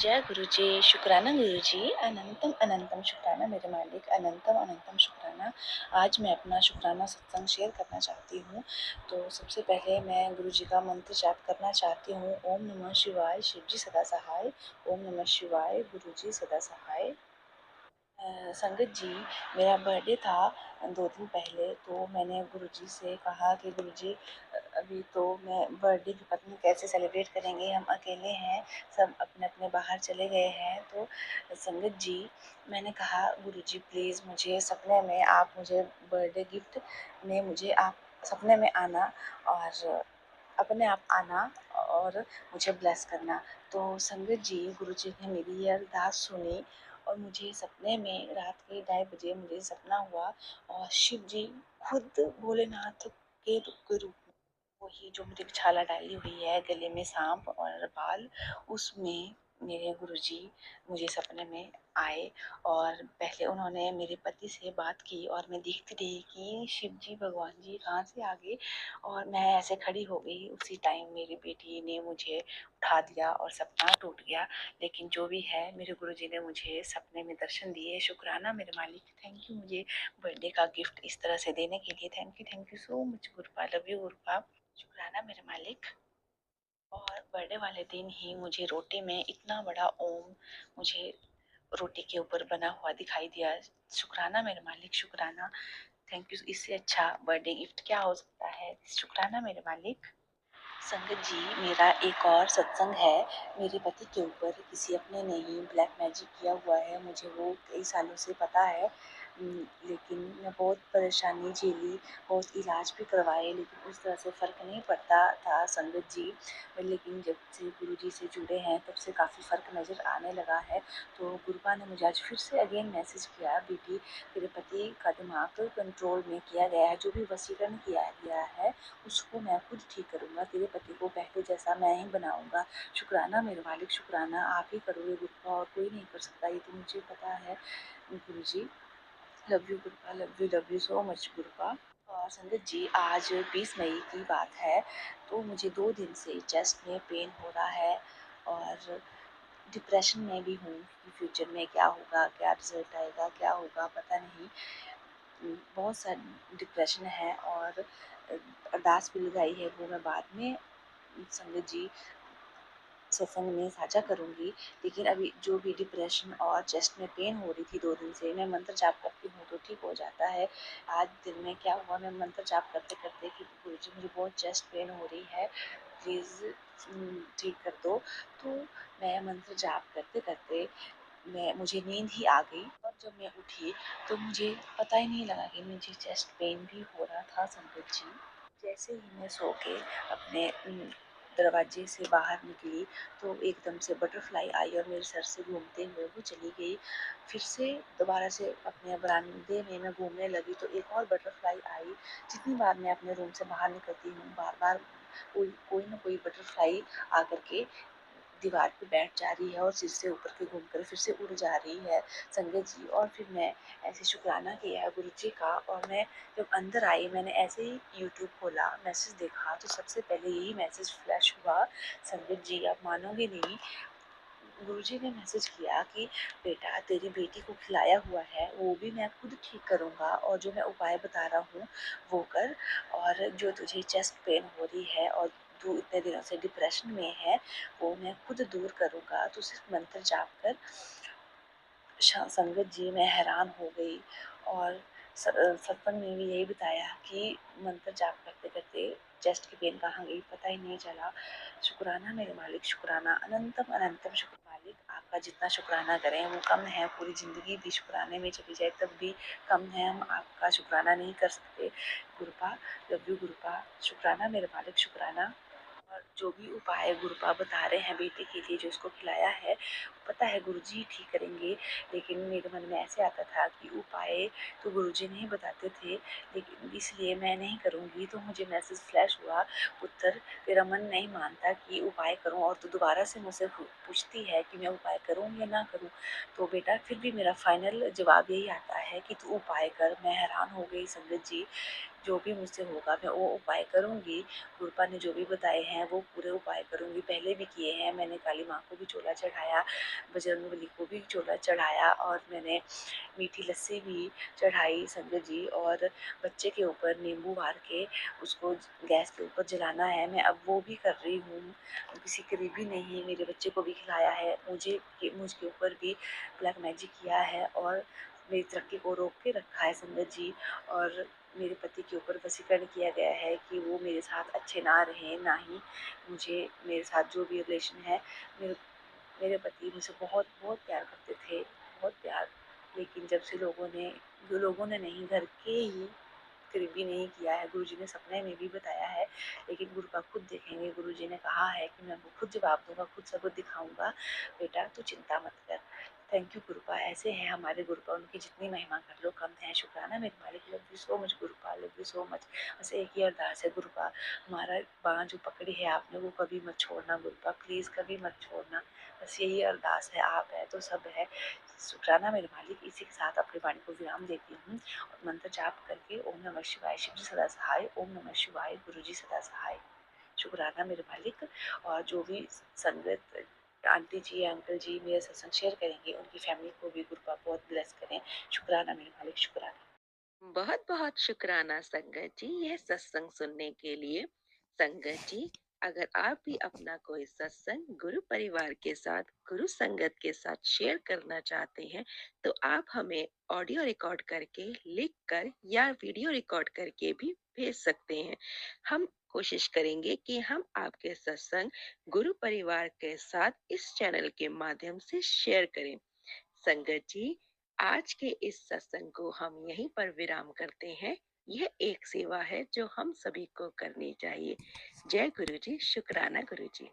जय गुरु जी, शुक्राना गुरु जी, अनंतम अनंतम शुक्राना मेरे मालिक, अनंतम अनंतम शुक्राना। आज मैं अपना शुक्राना सत्संग शेयर करना चाहती हूँ। तो सबसे पहले मैं गुरु जी का मंत्र जाप करना चाहती हूँ। ओम नमः शिवाय, शिव जी सदा सहाय। ओम नमः शिवाय, गुरु जी सदा सहाय। संगत जी, मेरा बर्थडे था 2 दिन पहले। तो मैंने गुरुजी से कहा कि गुरुजी अभी तो मैं बर्थडे की पता नहीं कैसे सेलिब्रेट करेंगे, हम अकेले हैं, सब अपने अपने बाहर चले गए हैं। तो संगत जी, मैंने कहा गुरुजी प्लीज़ मुझे सपने में आप मुझे बर्थडे गिफ्ट में मुझे आप सपने में आना और अपने आप आना और मुझे ब्लेस करना। तो संगत जी, गुरुजी ने मेरी ये अरदास सुनी और मुझे सपने में रात के 2:30 बजे मुझे सपना हुआ और शिव जी खुद भोलेनाथ के रूप में, वही जो मेरी छाला डाली हुई है, गले में सांप और बाल, उसमें मेरे गुरुजी मुझे सपने में आए। और पहले उन्होंने मेरे पति से बात की और मैं देखती रही कि शिव जी भगवान जी कहाँ से आ गए और मैं ऐसे खड़ी हो गई। उसी टाइम मेरी बेटी ने मुझे उठा दिया और सपना टूट गया। लेकिन जो भी है, मेरे गुरुजी ने मुझे सपने में दर्शन दिए। शुक्राना मेरे मालिक, थैंक यू मुझे बर्थडे का गिफ्ट इस तरह से देने के लिए। Thank you so much Gurupa, love you Gurupa. शुक्राना मेरे मालिक। और बर्थडे वाले दिन ही मुझे रोटी में इतना बड़ा ओम मुझे रोटी के ऊपर बना हुआ दिखाई दिया। शुक्राना मेरे मालिक, शुक्राना। थैंक यू, इससे अच्छा बर्थडे गिफ्ट क्या हो सकता है। शुक्राना मेरे मालिक। संगत जी, मेरा एक और सत्संग है। मेरे पति के ऊपर किसी अपने ने ही ब्लैक मैजिक किया हुआ है, मुझे वो कई सालों से पता है। लेकिन मैं बहुत परेशानी झेली, बहुत इलाज भी करवाए, लेकिन उस तरह से फ़र्क नहीं पड़ता था संगत जी। लेकिन जब से गुरु जी से जुड़े हैं तब से काफ़ी फ़र्क नज़र आने लगा है। तो गुरुपा ने मुझे आज फिर से अगेन मैसेज किया, बेटी तेरे पति का दिमाग कंट्रोल में किया गया है, जो भी वशीकरण किया गया है उसको मैं खुद ठीक करूँगा, तेरे पति को पहले जैसा मैं ही बनाऊँगा। शुक्राना मेरे मालिक, शुक्राना आप ही करोगे गुरुपा, और कोई नहीं कर सकता, ये तो मुझे पता है। Guruji, love you Gurupa, love you so much Gurupa. और संगत जी, आज 20 मई की बात है। तो मुझे 2 दिन से चेस्ट में पेन हो रहा है और डिप्रेशन में भी हूँ कि फ्यूचर में क्या होगा, क्या रिजल्ट आएगा, क्या होगा पता नहीं। बहुत सा डिप्रेशन है और अरदास भी लगाई है, वो मैं बाद में संगत जी सत्संग में साझा करूँगी। लेकिन अभी जो भी डिप्रेशन और चेस्ट में पेन हो रही थी 2 दिन से, मैं मंत्र जाप करती हूँ तो ठीक हो जाता है। आज दिन में क्या हुआ, मैं मंत्र जाप करते करते कि गुरुजी मुझे बहुत चेस्ट पेन हो रही है, प्लीज़ ठीक कर दो। तो मैं मंत्र जाप करते करते मुझे नींद ही आ गई और जब मैं उठी तो मुझे पता ही नहीं लगा कि मुझे चेस्ट पेन भी हो रहा था संगत जी। जैसे ही मैं सो के अपने दरवाजे से बाहर निकली तो एकदम से बटरफ्लाई आई और मेरे सर से घूमते हुए वो चली गई। फिर से दोबारा से अपने बरामदे में मैं घूमने लगी तो एक और बटरफ्लाई आई। जितनी बार मैं अपने रूम से बाहर निकलती हूँ, बार बार कोई कोई ना कोई बटरफ्लाई आकर के दीवार पे बैठ जा रही है और सिर से ऊपर के घूमकर फिर से उड़ जा रही है संगत जी। और फिर मैं ऐसे शुक्राना किया गुरु जी का, और मैं जब अंदर आई मैंने ऐसे ही यूट्यूब खोला, मैसेज देखा तो सबसे पहले यही मैसेज फ्लैश हुआ। संगत जी, आप मानोगे नहीं, गुरुजी ने मैसेज किया कि बेटा तेरी बेटी को खिलाया हुआ है वो भी मैं खुद ठीक करूँगा, और जो मैं उपाय बता रहा हूँ वो कर, और जो तुझे चेस्ट पेन हो रही है और तू इतने दिनों से डिप्रेशन में है वो मैं खुद दूर करूँगा, तो सिर्फ मंत्र जाप कर। संगत जी, मैं हैरान हो गई। और सत्संग में भी यही बताया कि मंत्र जाप करते करते चेस्ट की पेन कहाँ गई पता ही नहीं चला। शुक्राना मेरे मालिक, शुक्राना, अनंतम अनंतम शुक्र मालिक। आपका जितना शुक्राना करें वो कम है, पूरी ज़िंदगी भी शुक्राने में चली जाए तब भी कम है, हम आपका शुक्राना नहीं कर सकते गुरुपा। लव यू गुरुपा, शुक्राना मेरे मालिक, शुक्राना। और जो भी उपाय गुरुपा बता रहे हैं बेटे के लिए जो उसको खिलाया है, पता है गुरुजी ठीक करेंगे। लेकिन मेरे मन में ऐसे आता था कि उपाय तो गुरुजी नहीं बताते थे, लेकिन इसलिए मैं नहीं करूँगी। तो मुझे मैसेज फ्लैश हुआ, पुत्र तेरा मन नहीं मानता कि उपाय करूँ और तू दोबारा से मुझसे पूछती है कि मैं उपाय करूँ या ना करूँ। तो बेटा फिर भी मेरा फाइनल जवाब यही आता है कि तू उपाय कर। मैं हैरान हो गई संगत जी, जो भी मुझसे होगा मैं वो उपाय करूँगी। गुरुपा ने जो भी बताए हैं वो पूरे उपाय करूँगी। पहले भी किए हैं। मैंने काली माँ को भी चोला चढ़ाया, बजरंगबली को भी चोला चढ़ाया और मैंने मीठी लस्सी भी चढ़ाई संगत जी। और बच्चे के ऊपर नींबू वार के उसको गैस के ऊपर जलाना है, मैं अब वो भी कर रही हूँ। किसी करीबी नहीं, मेरे बच्चे को भी खिलाया है, मुझके ऊपर भी ब्लैक मैजिक किया है और मेरी तरक्की को रोक के रखा है संगत जी। और मेरे पति के ऊपर वशीकरण किया गया है कि वो मेरे साथ अच्छे ना रहें, ना ही मुझे मेरे साथ जो भी रिलेशन है। मेरे मेरे पति मुझसे बहुत बहुत प्यार करते थे, बहुत प्यार। लेकिन जब से लोगों ने नहीं, घर के ही करीबी नहीं किया है। गुरुजी ने सपने में भी बताया है, लेकिन गुरुपा खुद देखेंगे। गुरुजी ने कहा है कि मैं उनको खुद जवाब दूंगा, खुद सबूत दिखाऊंगा। बेटा तू चिंता मत कर। Thank you गुरुपा। ऐसे हैं हमारे गुरुपा, उनकी जितनी महिमा कर लो कम है। शुक्राना मेरे मालिक, love you so much Gurupa, love you so much. बस एक ही अरदास है गुरुपा, हमारा बाँह जो पकड़ी है आपने वो कभी मत छोड़ना गुरुपा, प्लीज़ कभी मत छोड़ना। बस यही अरदास है, आप है तो सब है। शुक्राना मेरे मालिक। इसी के साथ अपनी वाणी को विराम देती हूँ और मंत्र जाप करके ओम नमः शिवाय, शिव जी सदा सहाय, ओम नमः शिवाय, गुरु जी सदा सहाय। शुक्राना मेरे मालिक। और जो भी संगत आंटी जी अंकल जी मेरे सत्संग शेयर करेंगे उनकी फैमिली को भी गुरुपा बहुत ब्लेस करें। शुक्राना मेरे मालिक, शुक्राना। बहुत बहुत शुक्राना संगत जी यह सत्संग सुनने के लिए। संगत जी, अगर आप भी अपना कोई सत्संग गुरु परिवार के साथ, गुरु संगत के साथ शेयर करना चाहते हैं, तो आप हमें ऑडियो रिकॉर्ड करके, लिख कर या वीडियो रिकॉर्ड करके भी भेज सकते हैं। हम कोशिश करेंगे कि हम आपके सत्संग गुरु परिवार के साथ इस चैनल के माध्यम से शेयर करें। संगत जी, आज के इस सत्संग को हम यहीं पर विराम करते हैं। यह एक सेवा है जो हम सभी को करनी चाहिए। जय गुरु जी, शुक्राना गुरु जी।